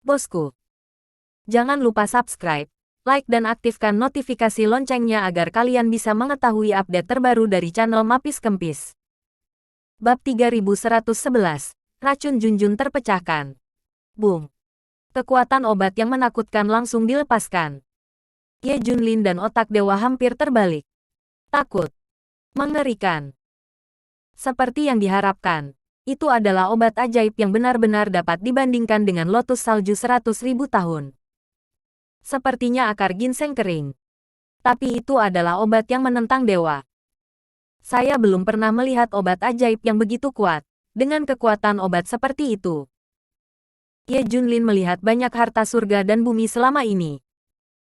Bosku, jangan lupa subscribe, like dan aktifkan notifikasi loncengnya agar kalian bisa mengetahui update terbaru dari channel Mapis Kempis. Bab 3111, Racun Junjun terpecahkan. Boom. Kekuatan obat yang menakutkan langsung dilepaskan. Ye Junlin dan otak dewa hampir terbalik. Takut. Mengerikan. Seperti yang diharapkan, itu adalah obat ajaib yang benar-benar dapat dibandingkan dengan lotus salju 100.000 tahun. Sepertinya akar ginseng kering. Tapi itu adalah obat yang menentang dewa. Saya belum pernah melihat obat ajaib yang begitu kuat, dengan kekuatan obat seperti itu. Ye Junlin melihat banyak harta surga dan bumi selama ini.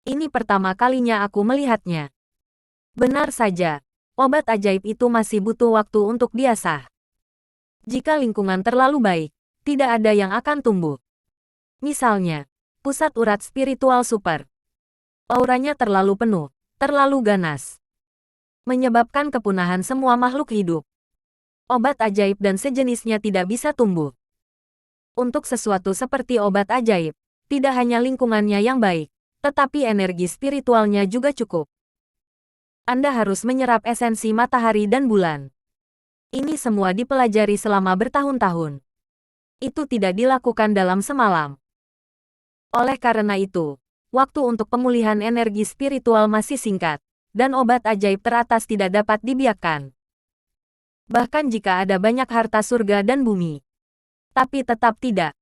Ini pertama kalinya aku melihatnya. Benar saja, obat ajaib itu masih butuh waktu untuk diasah. Jika lingkungan terlalu baik, tidak ada yang akan tumbuh. Misalnya, pusat urat spiritual super. Auranya terlalu penuh, terlalu ganas. Menyebabkan kepunahan semua makhluk hidup. Obat ajaib dan sejenisnya tidak bisa tumbuh. Untuk sesuatu seperti obat ajaib, tidak hanya lingkungannya yang baik, tetapi energi spiritualnya juga cukup. Anda harus menyerap esensi matahari dan bulan. Ini semua dipelajari selama bertahun-tahun. Itu tidak dilakukan dalam semalam. Oleh karena itu, waktu untuk pemulihan energi spiritual masih singkat, dan obat ajaib teratas tidak dapat dibiarkan. Bahkan jika ada banyak harta surga dan bumi. Tapi tetap tidak.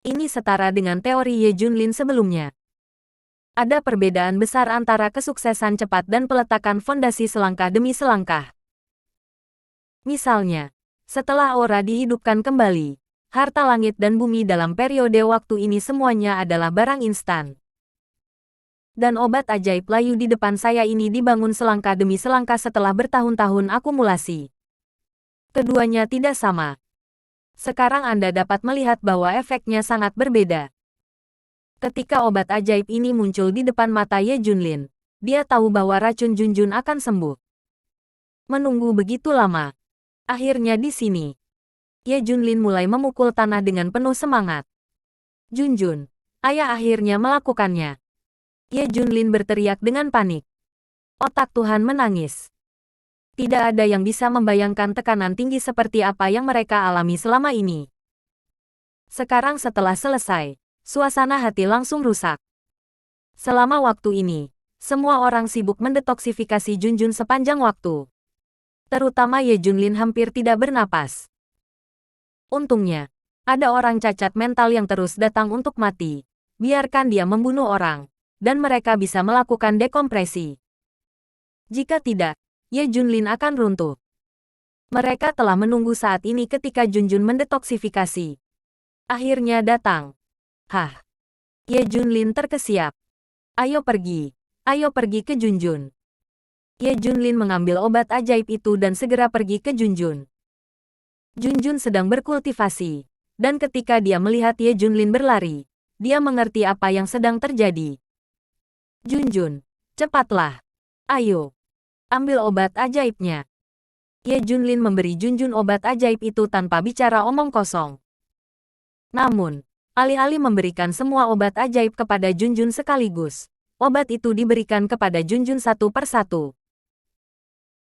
Ini setara dengan teori Ye Junlin sebelumnya. Ada perbedaan besar antara kesuksesan cepat dan peletakan fondasi selangkah demi selangkah. Misalnya, setelah aura dihidupkan kembali, harta langit dan bumi dalam periode waktu ini semuanya adalah barang instan. Dan obat ajaib layu di depan saya ini dibangun selangkah demi selangkah setelah bertahun-tahun akumulasi. Keduanya tidak sama. Sekarang Anda dapat melihat bahwa efeknya sangat berbeda. Ketika obat ajaib ini muncul di depan mata Ye Junlin, dia tahu bahwa racun Junjun akan sembuh. Menunggu begitu lama. Akhirnya di sini, Ye Junlin mulai memukul tanah dengan penuh semangat. Junjun, ayah akhirnya melakukannya. Ye Junlin berteriak dengan panik. Otak Tuhan menangis. Tidak ada yang bisa membayangkan tekanan tinggi seperti apa yang mereka alami selama ini. Sekarang setelah selesai, suasana hati langsung rusak. Selama waktu ini, semua orang sibuk mendetoksifikasi Junjun sepanjang waktu. Terutama Ye Junlin hampir tidak bernapas. Untungnya, ada orang cacat mental yang terus datang untuk mati. Biarkan dia membunuh orang, dan mereka bisa melakukan dekompresi. Jika tidak, Ye Junlin akan runtuh. Mereka telah menunggu saat ini ketika Junjun mendetoksifikasi. Akhirnya datang. Hah. Ye Junlin terkesiap. Ayo pergi ke Junjun. Ye Junlin mengambil obat ajaib itu dan segera pergi ke Junjun. Junjun sedang berkultivasi, dan ketika dia melihat Ye Junlin berlari, dia mengerti apa yang sedang terjadi. Junjun, cepatlah. Ayo, ambil obat ajaibnya. Ye Junlin memberi Junjun obat ajaib itu tanpa bicara omong kosong. Namun, alih-alih memberikan semua obat ajaib kepada Junjun sekaligus, obat itu diberikan kepada Junjun satu persatu.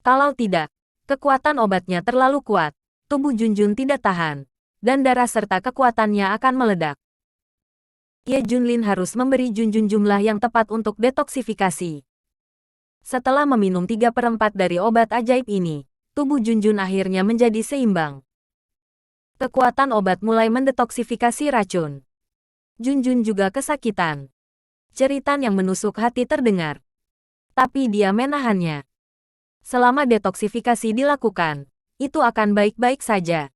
Kalau tidak, kekuatan obatnya terlalu kuat, tubuh Junjun tidak tahan, dan darah serta kekuatannya akan meledak. Ye Junlin harus memberi Junjun jumlah yang tepat untuk detoksifikasi. Setelah meminum 3/4 dari obat ajaib ini, tubuh Junjun akhirnya menjadi seimbang. Kekuatan obat mulai mendetoksifikasi racun. Junjun juga kesakitan. Jeritan yang menusuk hati terdengar. Tapi dia menahannya. Selama detoksifikasi dilakukan, itu akan baik-baik saja.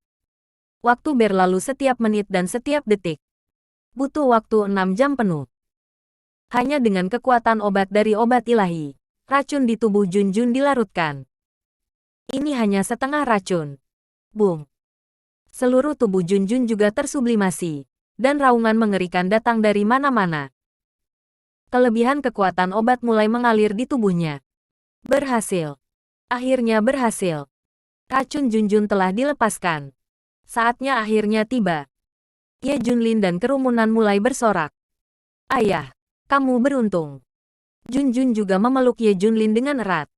Waktu berlalu setiap menit dan setiap detik. Butuh waktu 6 jam penuh. Hanya dengan kekuatan obat dari obat ilahi, racun di tubuh Junjun dilarutkan. Ini hanya setengah racun. Boom. Seluruh tubuh Junjun juga tersublimasi, dan raungan mengerikan datang dari mana-mana. Kelebihan kekuatan obat mulai mengalir di tubuhnya. Berhasil. Akhirnya berhasil. Racun Junjun telah dilepaskan. Saatnya akhirnya tiba. Ye Junlin dan kerumunan mulai bersorak. Ayah, kamu beruntung. Junjun juga memeluk Ye Junlin dengan erat.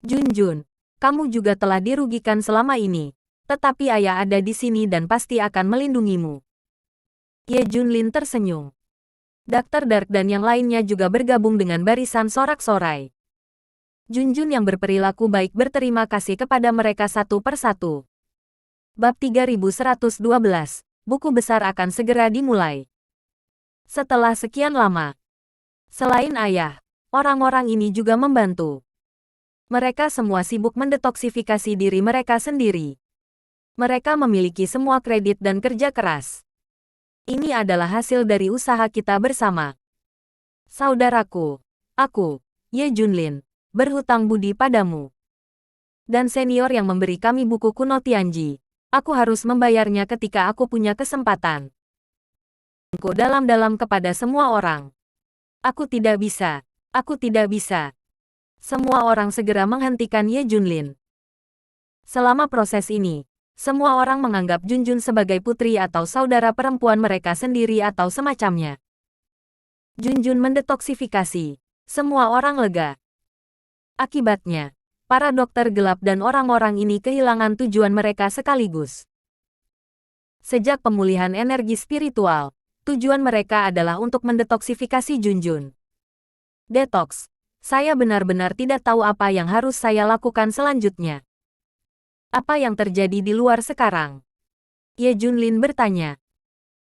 Junjun, kamu juga telah dirugikan selama ini. Tetapi ayah ada di sini dan pasti akan melindungimu. Ye Junlin tersenyum. Dr. Dark dan yang lainnya juga bergabung dengan barisan sorak-sorai. Junjun yang berperilaku baik berterima kasih kepada mereka satu persatu. Bab 3112, buku besar akan segera dimulai. Setelah sekian lama, selain ayah, orang-orang ini juga membantu. Mereka semua sibuk mendetoksifikasi diri mereka sendiri. Mereka memiliki semua kredit dan kerja keras. Ini adalah hasil dari usaha kita bersama. Saudaraku, aku, Ye Junlin, berhutang budi padamu. Dan senior yang memberi kami buku kuno Tianji, aku harus membayarnya ketika aku punya kesempatan. Aku dalam-dalam kepada semua orang. Aku tidak bisa. Semua orang segera menghentikan Ye Junlin. Selama proses ini, semua orang menganggap Junjun sebagai putri atau saudara perempuan mereka sendiri atau semacamnya. Junjun mendetoksifikasi. Semua orang lega. Akibatnya, para dokter gelap dan orang-orang ini kehilangan tujuan mereka sekaligus. Sejak pemulihan energi spiritual, tujuan mereka adalah untuk mendetoksifikasi Junjun. Detox. Saya benar-benar tidak tahu apa yang harus saya lakukan selanjutnya. Apa yang terjadi di luar sekarang? Ye Junlin bertanya.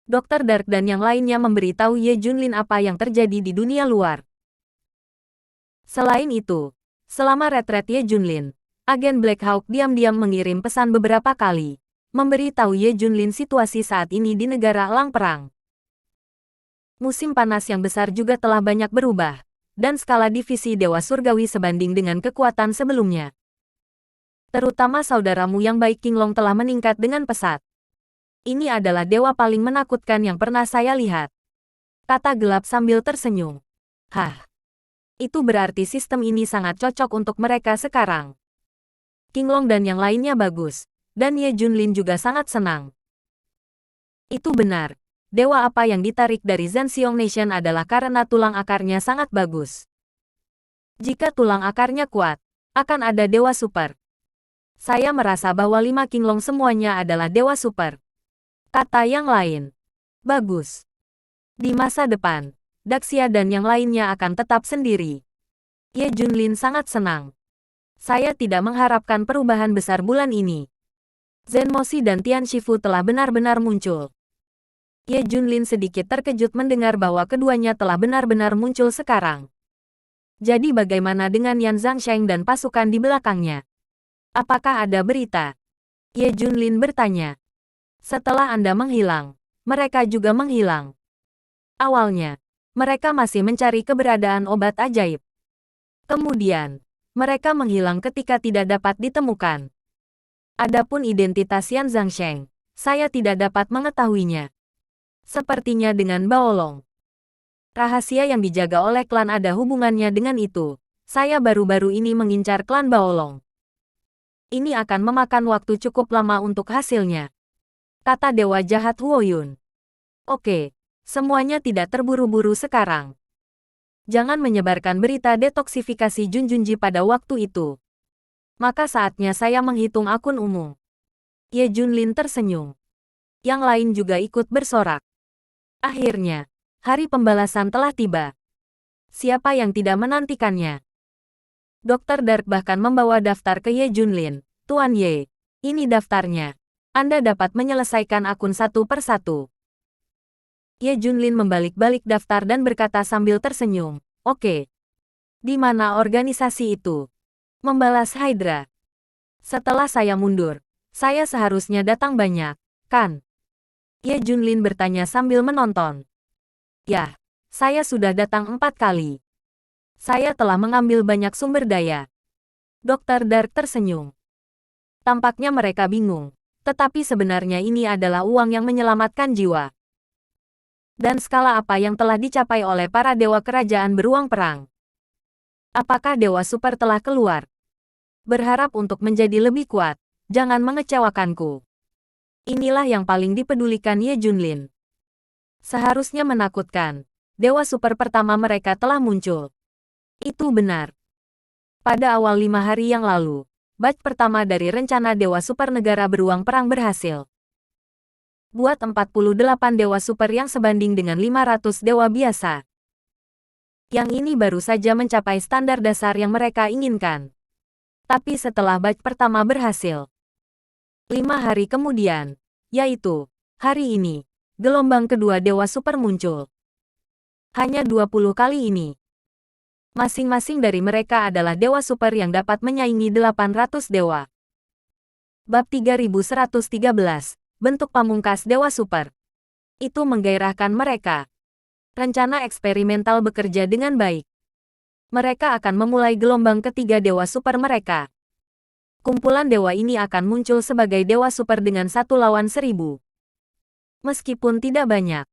Dr. Dark dan yang lainnya memberitahu Ye Junlin apa yang terjadi di dunia luar. Selain itu, selama retret Ye Junlin, agen Black Hawk diam-diam mengirim pesan beberapa kali, memberitahu Ye Junlin situasi saat ini di negara Lang Perang. Musim panas yang besar juga telah banyak berubah, dan skala divisi Dewa Surgawi sebanding dengan kekuatan sebelumnya. Terutama saudaramu yang baik Qinglong telah meningkat dengan pesat. Ini adalah dewa paling menakutkan yang pernah saya lihat. Kata gelap sambil tersenyum. Hah. Itu berarti sistem ini sangat cocok untuk mereka sekarang. Qinglong dan yang lainnya bagus, dan Ye Junlin juga sangat senang. Itu benar. Dewa apa yang ditarik dari Zhenxiong Nation adalah karena tulang akarnya sangat bagus. Jika tulang akarnya kuat, akan ada dewa super. Saya merasa bahwa 5 Qinglong semuanya adalah dewa super. Kata yang lain. Bagus. Di masa depan, Daxia dan yang lainnya akan tetap sendiri. Ye Junlin sangat senang. Saya tidak mengharapkan perubahan besar bulan ini. Zenmosi dan Tian Shifu telah benar-benar muncul. Ye Junlin sedikit terkejut mendengar bahwa keduanya telah benar-benar muncul sekarang. Jadi bagaimana dengan Yan Zhangsheng dan pasukan di belakangnya? Apakah ada berita? Ye Junlin bertanya. Setelah Anda menghilang, mereka juga menghilang. Awalnya, mereka masih mencari keberadaan obat ajaib. Kemudian, mereka menghilang ketika tidak dapat ditemukan. Adapun identitas Yan Zhangsheng, saya tidak dapat mengetahuinya. Sepertinya dengan Baolong. Rahasia yang dijaga oleh klan ada hubungannya dengan itu. Saya baru-baru ini mengincar klan Baolong. Ini akan memakan waktu cukup lama untuk hasilnya. Kata Dewa Jahat Huoyun. Oke, semuanya tidak terburu-buru sekarang. Jangan menyebarkan berita detoksifikasi Junjunji pada waktu itu. Maka saatnya saya menghitung akun umum. Ye Junlin tersenyum. Yang lain juga ikut bersorak. Akhirnya, hari pembalasan telah tiba. Siapa yang tidak menantikannya? Dr. Dark bahkan membawa daftar ke Ye Junlin. Tuan Ye, ini daftarnya. Anda dapat menyelesaikan akun satu persatu. Ye Junlin membalik-balik daftar dan berkata sambil tersenyum. Oke. Di mana organisasi itu? Membalas Hydra. Setelah saya mundur, saya seharusnya datang banyak, kan? Ye Junlin bertanya sambil menonton. Ya, saya sudah datang 4 kali. Saya telah mengambil banyak sumber daya. Dr. Dark tersenyum. Tampaknya mereka bingung, tetapi sebenarnya ini adalah uang yang menyelamatkan jiwa. Dan skala apa yang telah dicapai oleh para dewa kerajaan beruang perang? Apakah dewa super telah keluar? Berharap untuk menjadi lebih kuat, jangan mengecewakanku. Inilah yang paling dipedulikan Ye Junlin. Seharusnya menakutkan. Dewa super pertama mereka telah muncul. Itu benar. Pada awal 5 hari yang lalu, batch pertama dari rencana Dewa Super Negara Beruang Perang berhasil. Buat 48 Dewa Super yang sebanding dengan 500 Dewa biasa. Yang ini baru saja mencapai standar dasar yang mereka inginkan. Tapi setelah batch pertama berhasil, 5 hari kemudian, yaitu hari ini, gelombang kedua Dewa Super muncul. Hanya 20 kali ini. Masing-masing dari mereka adalah Dewa Super yang dapat menyaingi 800 dewa. Bab 3113, bentuk pamungkas Dewa Super. Itu menggairahkan mereka. Rencana eksperimental bekerja dengan baik. Mereka akan memulai gelombang ketiga Dewa Super mereka. Kumpulan dewa ini akan muncul sebagai Dewa Super dengan 1 lawan 1000. Meskipun tidak banyak.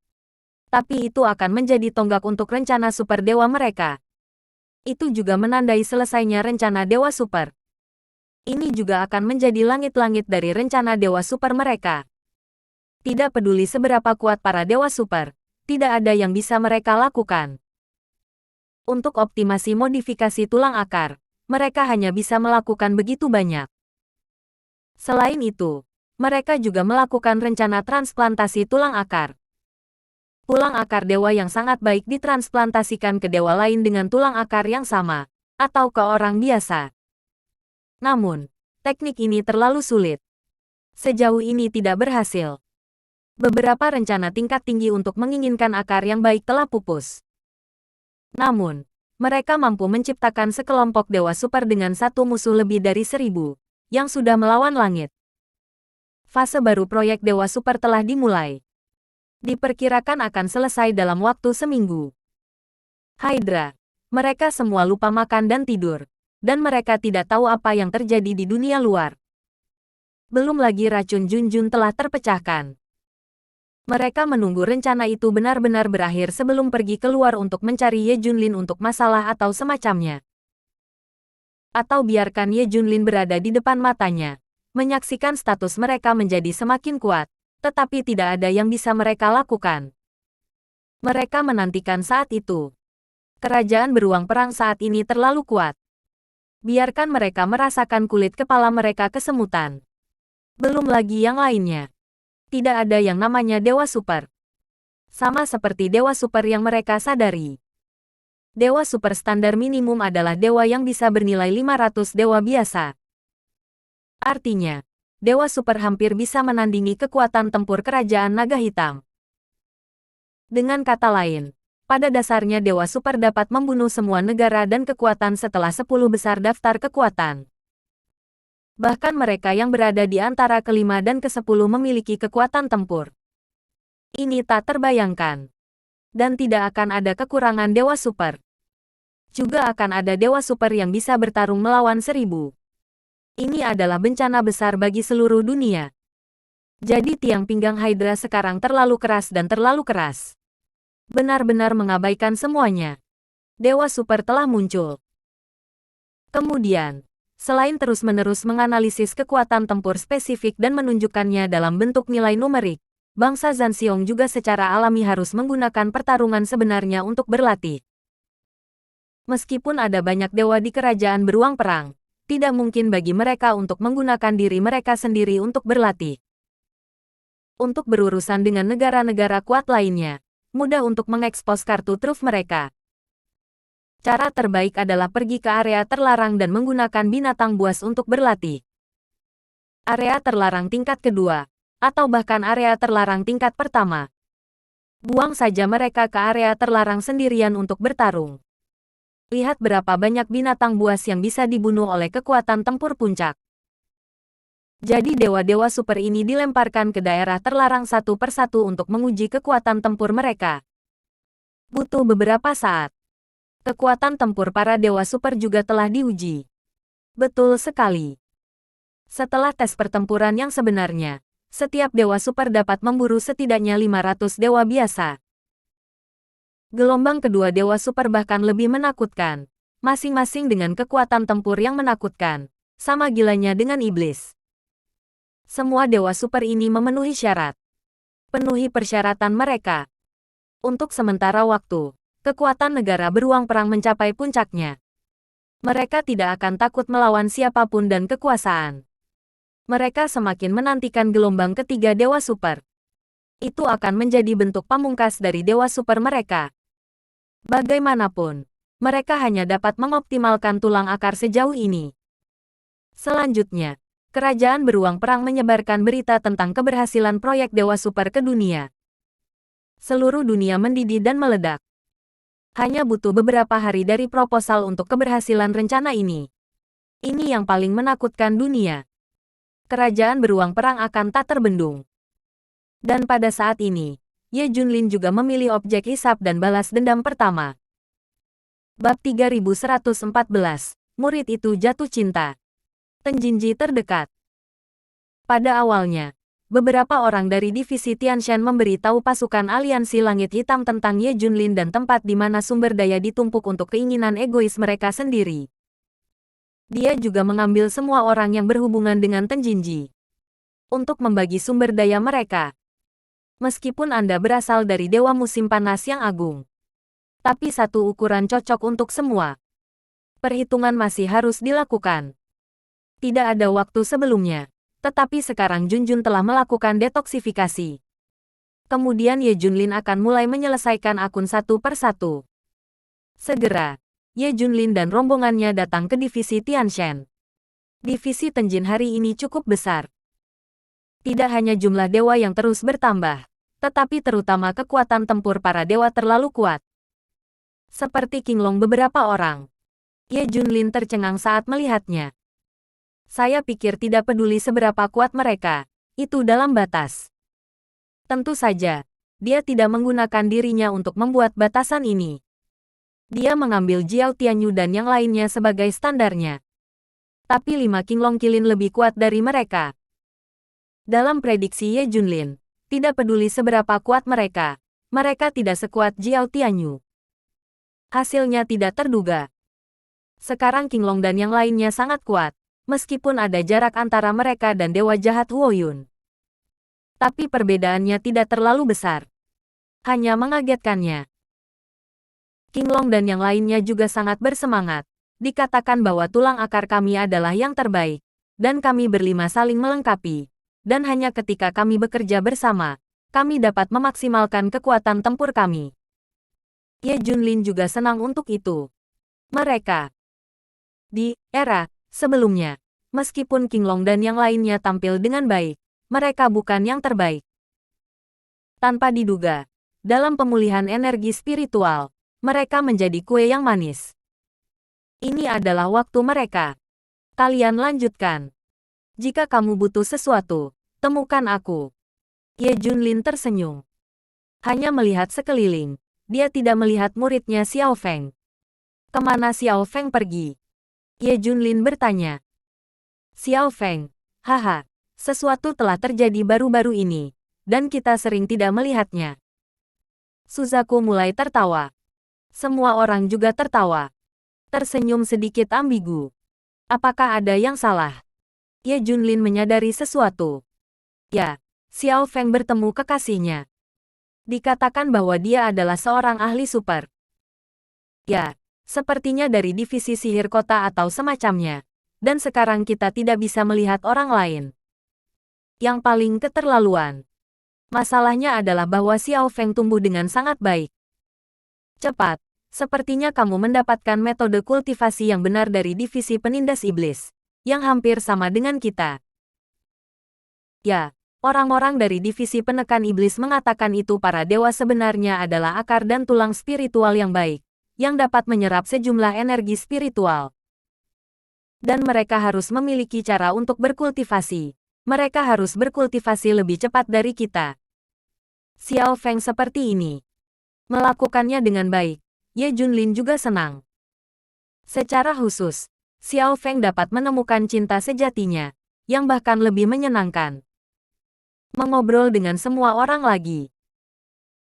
Tapi itu akan menjadi tonggak untuk rencana super dewa mereka. Itu juga menandai selesainya rencana Dewa Super. Ini juga akan menjadi langit-langit dari rencana Dewa Super mereka. Tidak peduli seberapa kuat para Dewa Super, tidak ada yang bisa mereka lakukan. Untuk optimasi modifikasi tulang akar, mereka hanya bisa melakukan begitu banyak. Selain itu, mereka juga melakukan rencana transplantasi tulang akar. Tulang akar dewa yang sangat baik ditransplantasikan ke dewa lain dengan tulang akar yang sama, atau ke orang biasa. Namun, teknik ini terlalu sulit. Sejauh ini tidak berhasil. Beberapa rencana tingkat tinggi untuk menginginkan akar yang baik telah pupus. Namun, mereka mampu menciptakan sekelompok dewa super dengan satu musuh lebih dari 1000, yang sudah melawan langit. Fase baru proyek Dewa Super telah dimulai. Diperkirakan akan selesai dalam waktu seminggu. Hydra. Mereka semua lupa makan dan tidur. Dan mereka tidak tahu apa yang terjadi di dunia luar. Belum lagi racun Junjun telah terpecahkan. Mereka menunggu rencana itu benar-benar berakhir sebelum pergi keluar untuk mencari Ye Junlin untuk masalah atau semacamnya. Atau biarkan Ye Junlin berada di depan matanya, menyaksikan status mereka menjadi semakin kuat, tetapi tidak ada yang bisa mereka lakukan. Mereka menantikan saat itu. Kerajaan beruang perang saat ini terlalu kuat. Biarkan mereka merasakan kulit kepala mereka kesemutan. Belum lagi yang lainnya. Tidak ada yang namanya Dewa Super. Sama seperti Dewa Super yang mereka sadari. Dewa Super standar minimum adalah dewa yang bisa bernilai 500 dewa biasa. Artinya, Dewa Super hampir bisa menandingi kekuatan tempur kerajaan naga hitam. Dengan kata lain, pada dasarnya Dewa Super dapat membunuh semua negara dan kekuatan setelah 10 besar daftar kekuatan. Bahkan mereka yang berada di antara ke-5 dan ke-10 memiliki kekuatan tempur. Ini tak terbayangkan. Dan tidak akan ada kekurangan Dewa Super. Juga akan ada Dewa Super yang bisa bertarung melawan 1000. Ini adalah bencana besar bagi seluruh dunia. Jadi tiang pinggang Hydra sekarang terlalu keras dan terlalu keras. Benar-benar mengabaikan semuanya. Dewa Super telah muncul. Kemudian, selain terus-menerus menganalisis kekuatan tempur spesifik dan menunjukkannya dalam bentuk nilai numerik, bangsa Zanxiong juga secara alami harus menggunakan pertarungan sebenarnya untuk berlatih. Meskipun ada banyak dewa di kerajaan beruang perang, tidak mungkin bagi mereka untuk menggunakan diri mereka sendiri untuk berlatih. Untuk berurusan dengan negara-negara kuat lainnya, mudah untuk mengekspos kartu truf mereka. Cara terbaik adalah pergi ke area terlarang dan menggunakan binatang buas untuk berlatih. Area terlarang tingkat kedua, atau bahkan area terlarang tingkat pertama. Buang saja mereka ke area terlarang sendirian untuk bertarung. Lihat berapa banyak binatang buas yang bisa dibunuh oleh kekuatan tempur puncak. Jadi dewa-dewa super ini dilemparkan ke daerah terlarang satu persatu untuk menguji kekuatan tempur mereka. Butuh beberapa saat. Kekuatan tempur para dewa super juga telah diuji. Betul sekali. Setelah tes pertempuran yang sebenarnya, setiap dewa super dapat memburu setidaknya 500 dewa biasa. Gelombang kedua dewa super bahkan lebih menakutkan, masing-masing dengan kekuatan tempur yang menakutkan, sama gilanya dengan iblis. Semua dewa super ini memenuhi syarat. Penuhi persyaratan mereka. Untuk sementara waktu, kekuatan negara beruang perang mencapai puncaknya. Mereka tidak akan takut melawan siapapun dan kekuasaan. Mereka semakin menantikan gelombang ketiga dewa super. Itu akan menjadi bentuk pamungkas dari dewa super mereka. Bagaimanapun, mereka hanya dapat mengoptimalkan tulang akar sejauh ini. Selanjutnya, kerajaan beruang perang menyebarkan berita tentang keberhasilan proyek dewa super ke dunia. Seluruh dunia mendidih dan meledak. Hanya butuh beberapa hari dari proposal untuk keberhasilan rencana ini. Ini yang paling menakutkan dunia. Kerajaan beruang perang akan tak terbendung. Dan pada saat ini, Ye Junlin juga memilih objek hisap dan balas dendam pertama. Bab 3114, murid itu jatuh cinta. Tenjinji terdekat. Pada awalnya, beberapa orang dari divisi Tianshan memberitahu pasukan aliansi Langit Hitam tentang Ye Junlin dan tempat di mana sumber daya ditumpuk untuk keinginan egois mereka sendiri. Dia juga mengambil semua orang yang berhubungan dengan Tenjinji untuk membagi sumber daya mereka. Meskipun Anda berasal dari Dewa Musim Panas yang agung, tapi satu ukuran cocok untuk semua. Perhitungan masih harus dilakukan. Tidak ada waktu sebelumnya. Tetapi sekarang Junjun telah melakukan detoksifikasi. Kemudian Ye Junlin akan mulai menyelesaikan akun satu per satu. Segera, Ye Junlin dan rombongannya datang ke divisi Tianshan. Divisi Tenjin hari ini cukup besar. Tidak hanya jumlah dewa yang terus bertambah, tetapi terutama kekuatan tempur para dewa terlalu kuat. Seperti Qinglong beberapa orang. Ye Junlin tercengang saat melihatnya. Saya pikir tidak peduli seberapa kuat mereka, itu dalam batas. Tentu saja, dia tidak menggunakan dirinya untuk membuat batasan ini. Dia mengambil Jiao Tianyu dan yang lainnya sebagai standarnya. Tapi 5 Qinglong Kilin lebih kuat dari mereka. Dalam prediksi Ye Junlin, tidak peduli seberapa kuat mereka tidak sekuat Jiao Tianyu. Hasilnya tidak terduga. Sekarang Qinglong dan yang lainnya sangat kuat. Meskipun ada jarak antara mereka dan Dewa Jahat Huoyun. Tapi perbedaannya tidak terlalu besar. Hanya mengagetkannya. Qinglong dan yang lainnya juga sangat bersemangat. Dikatakan bahwa tulang akar kami adalah yang terbaik. Dan kami berlima saling melengkapi. Dan hanya ketika kami bekerja bersama, kami dapat memaksimalkan kekuatan tempur kami. Ye Junlin juga senang untuk itu. Mereka di era sebelumnya, meskipun Qinglong dan yang lainnya tampil dengan baik, mereka bukan yang terbaik. Tanpa diduga, dalam pemulihan energi spiritual, mereka menjadi kue yang manis. Ini adalah waktu mereka. Kalian lanjutkan. Jika kamu butuh sesuatu, temukan aku. Ye Junlin tersenyum. Hanya melihat sekeliling, dia tidak melihat muridnya Xiao Feng. Kemana Xiao Feng pergi? Ye Junlin bertanya. Xiao Feng, haha, sesuatu telah terjadi baru-baru ini, dan kita sering tidak melihatnya. Suzaku mulai tertawa. Semua orang juga tertawa. Tersenyum sedikit ambigu. Apakah ada yang salah? Ye Junlin menyadari sesuatu. Ya, Xiao Feng bertemu kekasihnya. Dikatakan bahwa dia adalah seorang ahli super. Ya. Sepertinya dari divisi sihir kota atau semacamnya. Dan sekarang kita tidak bisa melihat orang lain. Yang paling keterlaluan. Masalahnya adalah bahwa Xiao Feng tumbuh dengan sangat baik. Cepat, sepertinya kamu mendapatkan metode kultivasi yang benar dari divisi penindas iblis. Yang hampir sama dengan kita. Ya, orang-orang dari divisi penekan iblis mengatakan itu para dewa sebenarnya adalah akar dan tulang spiritual yang baik. Yang dapat menyerap sejumlah energi spiritual. Dan mereka harus memiliki cara untuk berkultivasi. Mereka harus berkultivasi lebih cepat dari kita. Xiao Feng seperti ini. Melakukannya dengan baik. Ye Junlin juga senang. Secara khusus, Xiao Feng dapat menemukan cinta sejatinya, yang bahkan lebih menyenangkan. Mengobrol dengan semua orang lagi.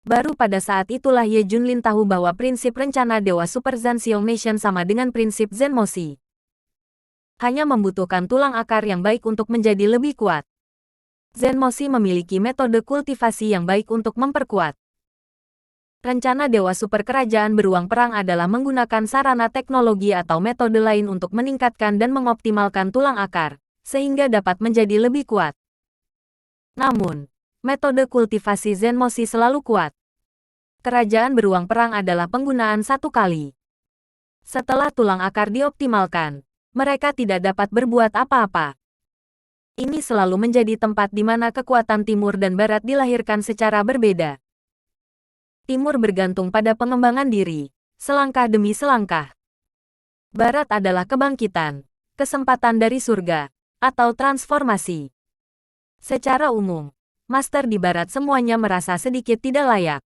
Baru pada saat itulah Ye Junlin tahu bahwa prinsip rencana Dewa Super Zanxiong Nation sama dengan prinsip Zenmoshi. Hanya membutuhkan tulang akar yang baik untuk menjadi lebih kuat. Zenmoshi memiliki metode kultivasi yang baik untuk memperkuat. Rencana Dewa Super Kerajaan Beruang Perang adalah menggunakan sarana teknologi atau metode lain untuk meningkatkan dan mengoptimalkan tulang akar, sehingga dapat menjadi lebih kuat. Namun, metode kultivasi Zenmoshi selalu kuat. Kerajaan Beruang Perang adalah penggunaan satu kali. Setelah tulang akar dioptimalkan, mereka tidak dapat berbuat apa-apa. Ini selalu menjadi tempat di mana kekuatan timur dan barat dilahirkan secara berbeda. Timur bergantung pada pengembangan diri, selangkah demi selangkah. Barat adalah kebangkitan, kesempatan dari surga, atau transformasi. Secara umum, master di barat semuanya merasa sedikit tidak layak.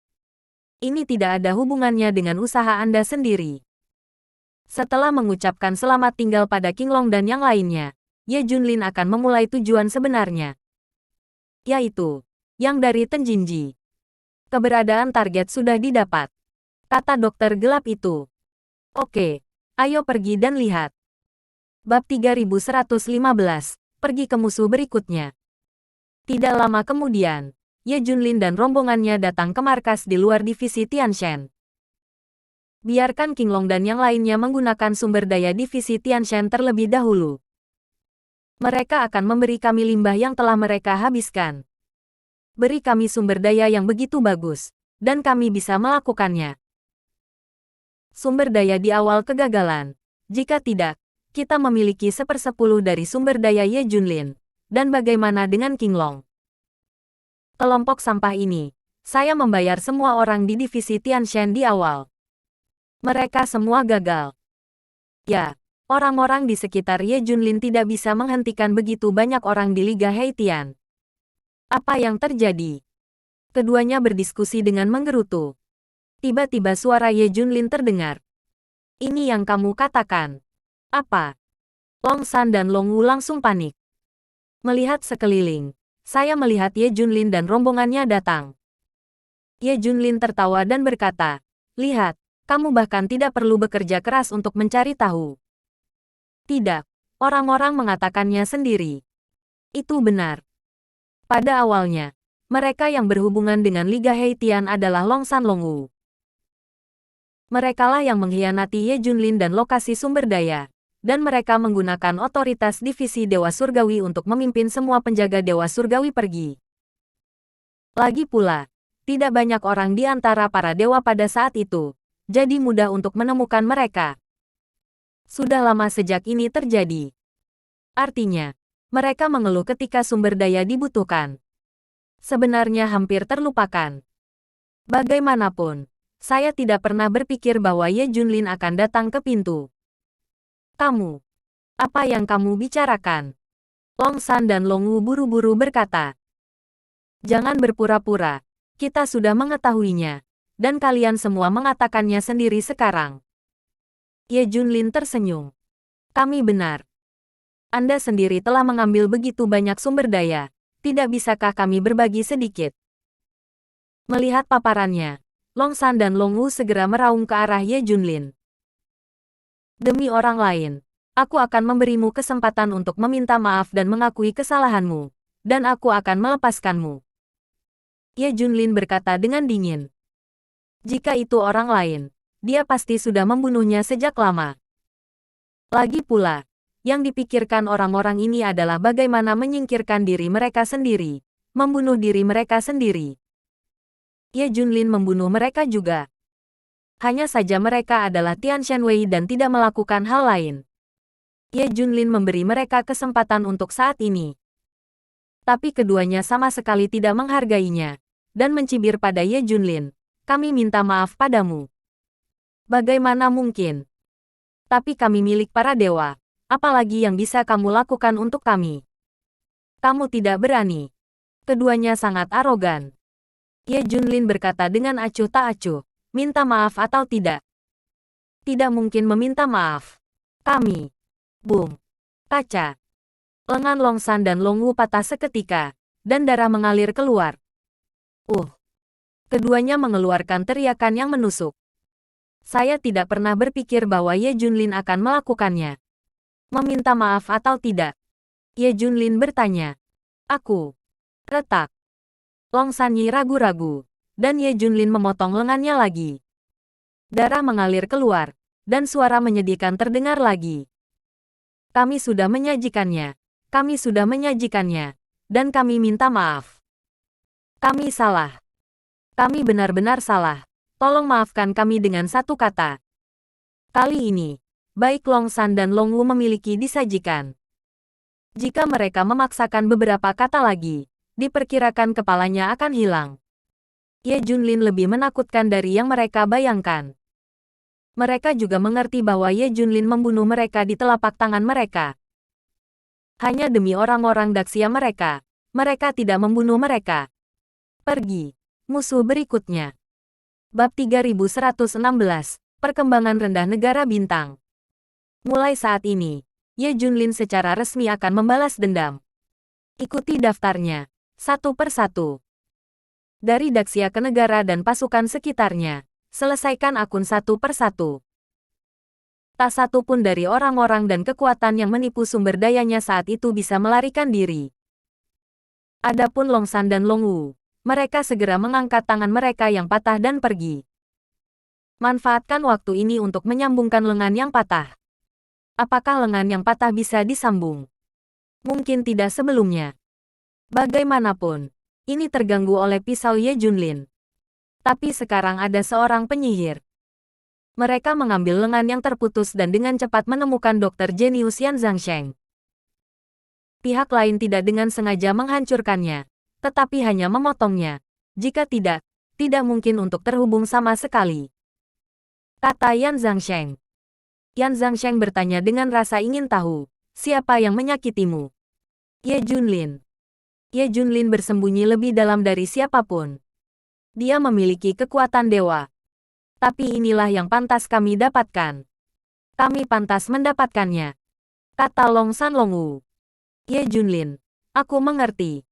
Ini tidak ada hubungannya dengan usaha Anda sendiri. Setelah mengucapkan selamat tinggal pada Qinglong dan yang lainnya, Ye Junlin akan memulai tujuan sebenarnya. Yaitu, yang dari Tenjinji. Keberadaan target sudah didapat, kata dokter gelap itu. Oke, ayo pergi dan lihat. Bab 3115, pergi ke musuh berikutnya. Tidak lama kemudian, Ye Junlin dan rombongannya datang ke markas di luar divisi Tianshan. Biarkan Qinglong dan yang lainnya menggunakan sumber daya divisi Tianshan terlebih dahulu. Mereka akan memberi kami limbah yang telah mereka habiskan. Beri kami sumber daya yang begitu bagus, dan kami bisa melakukannya. Sumber daya di awal kegagalan. Jika tidak, kita memiliki 1/10 dari sumber daya Ye Junlin. Dan bagaimana dengan Qinglong? Kelompok sampah ini, saya membayar semua orang di divisi Tianshan di awal. Mereka semua gagal. Ya, orang-orang di sekitar Ye Junlin tidak bisa menghentikan begitu banyak orang di Liga Heitian. Apa yang terjadi? Keduanya berdiskusi dengan menggerutu. Tiba-tiba suara Ye Junlin terdengar. Ini yang kamu katakan. Apa? Long San dan Long Wu langsung panik. Melihat sekeliling, saya melihat Ye Junlin dan rombongannya datang. Ye Junlin tertawa dan berkata, lihat, kamu bahkan tidak perlu bekerja keras untuk mencari tahu. Tidak, orang-orang mengatakannya sendiri. Itu benar. Pada awalnya, mereka yang berhubungan dengan Liga Heitian adalah Long San Long Wu. Merekalah yang mengkhianati Ye Junlin dan lokasi sumber daya, dan mereka menggunakan otoritas divisi Dewa Surgawi untuk memimpin semua penjaga Dewa Surgawi pergi. Lagi pula, tidak banyak orang di antara para dewa pada saat itu, jadi mudah untuk menemukan mereka. Sudah lama sejak ini terjadi. Artinya, mereka mengeluh ketika sumber daya dibutuhkan. Sebenarnya hampir terlupakan. Bagaimanapun, saya tidak pernah berpikir bahwa Ye Junlin akan datang ke pintu. Kamu, apa yang kamu bicarakan? Long San dan Long Wu buru-buru berkata. Jangan berpura-pura, kita sudah mengetahuinya, dan kalian semua mengatakannya sendiri sekarang. Ye Junlin tersenyum. Kami benar. Anda sendiri telah mengambil begitu banyak sumber daya, tidak bisakah kami berbagi sedikit? Melihat paparannya, Long San dan Long Wu segera meraung ke arah Ye Junlin. Demi orang lain, aku akan memberimu kesempatan untuk meminta maaf dan mengakui kesalahanmu, dan aku akan melepaskanmu. Ye Junlin berkata dengan dingin. Jika itu orang lain, dia pasti sudah membunuhnya sejak lama. Lagi pula, yang dipikirkan orang-orang ini adalah bagaimana menyingkirkan diri mereka sendiri, membunuh diri mereka sendiri. Ye Junlin membunuh mereka juga. Hanya saja mereka adalah Tian Shenwei dan tidak melakukan hal lain. Ye Junlin memberi mereka kesempatan untuk saat ini. Tapi keduanya sama sekali tidak menghargainya, dan mencibir pada Ye Junlin. Kami minta maaf padamu. Bagaimana mungkin? Tapi kami milik para dewa. Apalagi yang bisa kamu lakukan untuk kami? Kamu tidak berani. Keduanya sangat arogan. Ye Junlin berkata dengan acuh tak acuh, minta maaf atau tidak? Tidak mungkin meminta maaf. Kami. Boom. Kaca. Lengan Long San dan Long Wu patah seketika, dan darah mengalir keluar. Keduanya mengeluarkan teriakan yang menusuk. Saya tidak pernah berpikir bahwa Ye Junlin akan melakukannya. Meminta maaf atau tidak? Ye Junlin bertanya. Aku. Retak. Long Sanyi ragu-ragu, dan Ye Junlin memotong lengannya lagi. Darah mengalir keluar, dan suara menyedihkan terdengar lagi. Kami sudah menyajikannya. Kami sudah menyajikannya. Dan kami minta maaf. Kami salah. Kami benar-benar salah. Tolong maafkan kami dengan satu kata. Kali ini, baik Long San dan Long Wu memiliki disajikan. Jika mereka memaksakan beberapa kata lagi, diperkirakan kepalanya akan hilang. Ye Junlin lebih menakutkan dari yang mereka bayangkan. Mereka juga mengerti bahwa Ye Junlin membunuh mereka di telapak tangan mereka. Hanya demi orang-orang Daxia mereka, mereka tidak membunuh mereka. Pergi. Musuh berikutnya. Bab 3116, Perkembangan Rendah Negara Bintang. Mulai saat ini, Ye Junlin secara resmi akan membalas dendam. Ikuti daftarnya, satu persatu. Dari Daxia ke negara dan pasukan sekitarnya. Selesaikan akun satu persatu. Tak satu pun dari orang-orang dan kekuatan yang menipu sumber dayanya saat itu bisa melarikan diri. Adapun Long San dan Long Wu, mereka segera mengangkat tangan mereka yang patah dan pergi. Manfaatkan waktu ini untuk menyambungkan lengan yang patah. Apakah lengan yang patah bisa disambung? Mungkin tidak sebelumnya. Bagaimanapun, ini terganggu oleh pisau Ye Junlin. Tapi sekarang ada seorang penyihir. Mereka mengambil lengan yang terputus dan dengan cepat menemukan dokter jenius Yan Zhangsheng. Pihak lain tidak dengan sengaja menghancurkannya, tetapi hanya memotongnya. Jika tidak, tidak mungkin untuk terhubung sama sekali. Kata Yan Zhangsheng. Yan Zhangsheng bertanya dengan rasa ingin tahu, siapa yang menyakitimu? Ye Junlin. Ye Junlin bersembunyi lebih dalam dari siapapun. Dia memiliki kekuatan dewa. Tapi inilah yang pantas kami dapatkan. Kami pantas mendapatkannya. Kata Long San Long Wu. Ye Junlin, aku mengerti.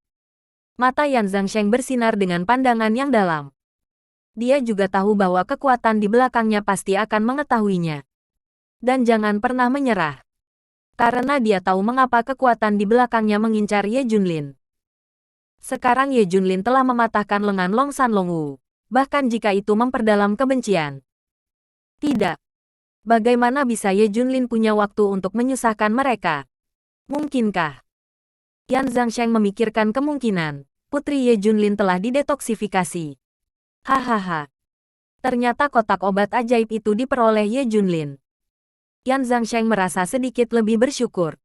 Mata Yan Zhangsheng bersinar dengan pandangan yang dalam. Dia juga tahu bahwa kekuatan di belakangnya pasti akan mengetahuinya. Dan jangan pernah menyerah. Karena dia tahu mengapa kekuatan di belakangnya mengincar Ye Junlin. Sekarang Ye Junlin telah mematahkan lengan Long San Long Wu, bahkan jika itu memperdalam kebencian. Tidak. Bagaimana bisa Ye Junlin punya waktu untuk menyusahkan mereka? Mungkinkah? Yan Zhangsheng memikirkan kemungkinan, putri Ye Junlin telah didetoksifikasi. Hahaha. Ternyata kotak obat ajaib itu diperoleh Ye Junlin. Yan Zhangsheng merasa sedikit lebih bersyukur.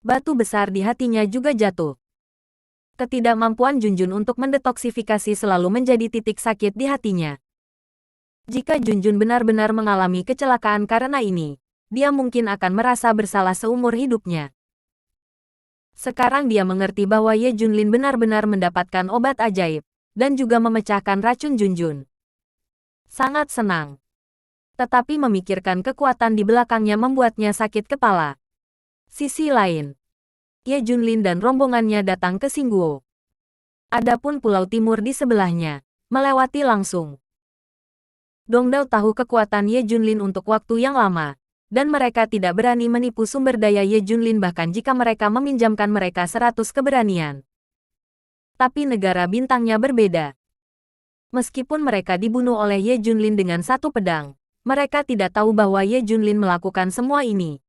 Batu besar di hatinya juga jatuh. Ketidakmampuan Junjun untuk mendetoksifikasi selalu menjadi titik sakit di hatinya. Jika Junjun benar-benar mengalami kecelakaan karena ini, dia mungkin akan merasa bersalah seumur hidupnya. Sekarang dia mengerti bahwa Ye Junlin benar-benar mendapatkan obat ajaib, dan juga memecahkan racun Junjun. Sangat senang. Tetapi memikirkan kekuatan di belakangnya membuatnya sakit kepala. Sisi lain, Ye Junlin dan rombongannya datang ke Xingguo. Adapun pulau timur di sebelahnya, melewati langsung. Dongdao tahu kekuatan Ye Junlin untuk waktu yang lama, dan mereka tidak berani menipu sumber daya Ye Junlin bahkan jika mereka meminjamkan mereka 100 keberanian. Tapi negara bintangnya berbeda. Meskipun mereka dibunuh oleh Ye Junlin dengan satu pedang, mereka tidak tahu bahwa Ye Junlin melakukan semua ini.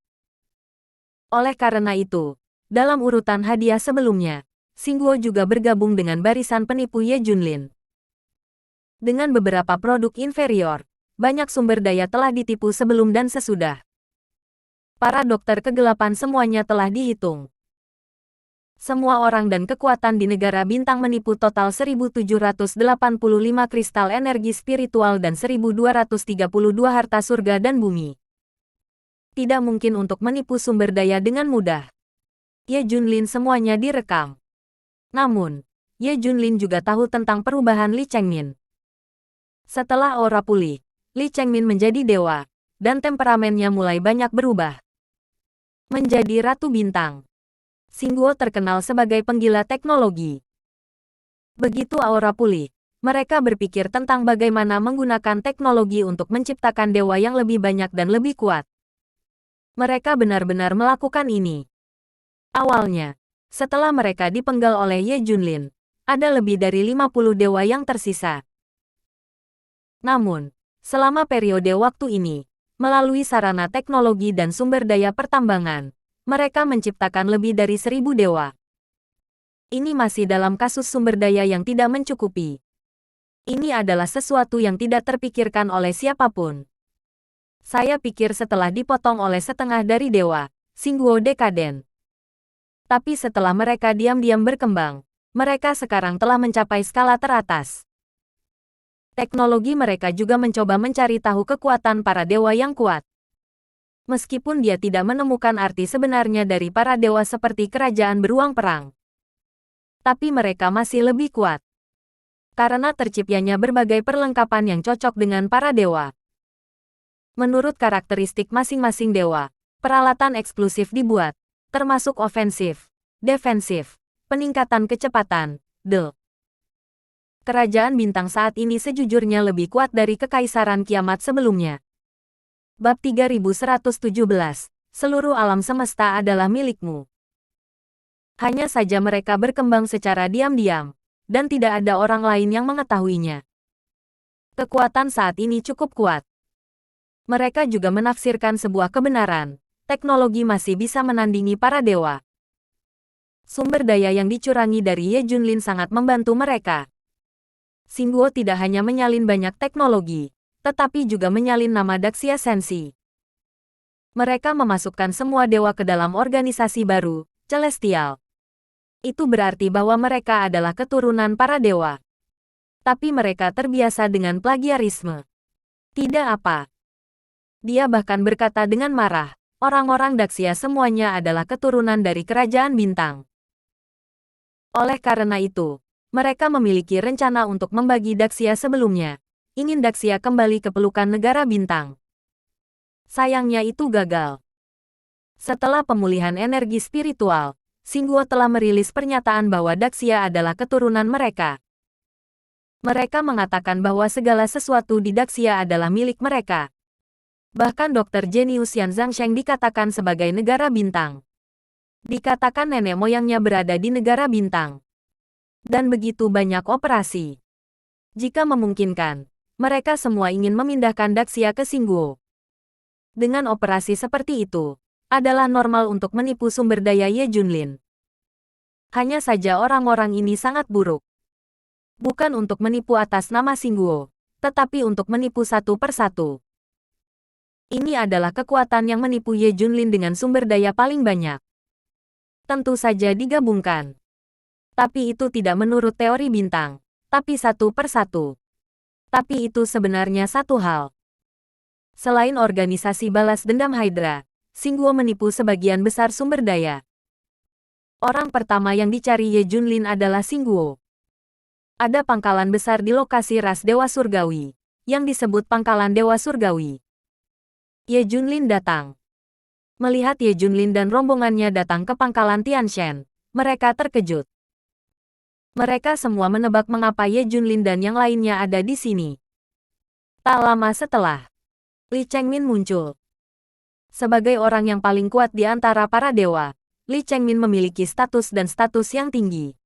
Oleh karena itu, dalam urutan hadiah sebelumnya, Xingguo juga bergabung dengan barisan penipu Ye Junlin. Dengan beberapa produk inferior, banyak sumber daya telah ditipu sebelum dan sesudah. Para dokter kegelapan semuanya telah dihitung. Semua orang dan kekuatan di negara bintang menipu total 1.785 kristal energi spiritual dan 1.232 harta surga dan bumi. Tidak mungkin untuk menipu sumber daya dengan mudah. Ye Junlin semuanya direkam. Namun, Ye Junlin juga tahu tentang perubahan Li Chengmin. Setelah aura pulih, Li Chengmin menjadi dewa, dan temperamennya mulai banyak berubah. Menjadi Ratu Bintang. Xingguo terkenal sebagai penggila teknologi. Begitu aura pulih, mereka berpikir tentang bagaimana menggunakan teknologi untuk menciptakan dewa yang lebih banyak dan lebih kuat. Mereka benar-benar melakukan ini. Awalnya, setelah mereka dipenggal oleh Ye Junlin, Ada lebih dari 50 dewa yang tersisa. Namun, selama periode waktu ini, melalui sarana teknologi dan sumber daya pertambangan, mereka menciptakan lebih dari 1000 dewa. Ini masih dalam kasus sumber daya yang tidak mencukupi. Ini adalah sesuatu yang tidak terpikirkan oleh siapapun. Saya pikir setelah dipotong oleh setengah dari dewa, Xingguo dekaden. Tapi setelah mereka diam-diam berkembang, mereka sekarang telah mencapai skala teratas. Teknologi mereka juga mencoba mencari tahu kekuatan para dewa yang kuat. Meskipun dia tidak menemukan arti sebenarnya dari para dewa seperti kerajaan beruang perang. Tapi mereka masih lebih kuat. Karena terciptanya berbagai perlengkapan yang cocok dengan para dewa. Menurut karakteristik masing-masing dewa, peralatan eksklusif dibuat, termasuk ofensif, defensif, peningkatan kecepatan, Kerajaan bintang saat ini sejujurnya lebih kuat dari kekaisaran kiamat sebelumnya. Bab 3117, seluruh alam semesta adalah milikmu. Hanya saja mereka berkembang secara diam-diam, dan tidak ada orang lain yang mengetahuinya. Kekuatan saat ini cukup kuat. Mereka juga menafsirkan sebuah kebenaran, teknologi masih bisa menandingi para dewa. Sumber daya yang dicurangi dari Ye Junlin sangat membantu mereka. Xingguo tidak hanya menyalin banyak teknologi, tetapi juga menyalin nama Daxia Sensi. Mereka memasukkan semua dewa ke dalam organisasi baru, Celestial. Itu berarti bahwa mereka adalah keturunan para dewa. Tapi mereka terbiasa dengan plagiarisme. Tidak apa. Dia bahkan berkata dengan marah, orang-orang Daxia semuanya adalah keturunan dari kerajaan bintang. Oleh karena itu, mereka memiliki rencana untuk membagi Daxia sebelumnya. Ingin Daxia kembali ke pelukan negara bintang. Sayangnya itu gagal. Setelah pemulihan energi spiritual, Xingguo telah merilis pernyataan bahwa Daxia adalah keturunan mereka. Mereka mengatakan bahwa segala sesuatu di Daxia adalah milik mereka. Bahkan Dr. Jenius Yan Zhangsheng dikatakan sebagai negara bintang. Dikatakan nenek moyangnya berada di negara bintang. Dan begitu banyak operasi. Jika memungkinkan, mereka semua ingin memindahkan Daxia ke Xingguo. Dengan operasi seperti itu, adalah normal untuk menipu sumber daya Ye Junlin. Hanya saja orang-orang ini sangat buruk. Bukan untuk menipu atas nama Xingguo, tetapi untuk menipu satu persatu. Ini adalah kekuatan yang menipu Ye Junlin dengan sumber daya paling banyak. Tentu saja digabungkan. Tapi itu tidak menurut teori bintang, tapi satu persatu. Tapi itu sebenarnya satu hal. Selain organisasi balas dendam Hydra, Xingguo menipu sebagian besar sumber daya. Orang pertama yang dicari Ye Junlin adalah Xingguo. Ada pangkalan besar di lokasi ras Dewa Surgawi, yang disebut Pangkalan Dewa Surgawi. Ye Junlin datang. Melihat Ye Junlin dan rombongannya datang ke pangkalan Tianshan, mereka terkejut. Mereka semua menebak mengapa Ye Junlin dan yang lainnya ada di sini. Tak lama setelah, Li Chengmin muncul. Sebagai orang yang paling kuat di antara para dewa, Li Chengmin memiliki status dan status yang tinggi.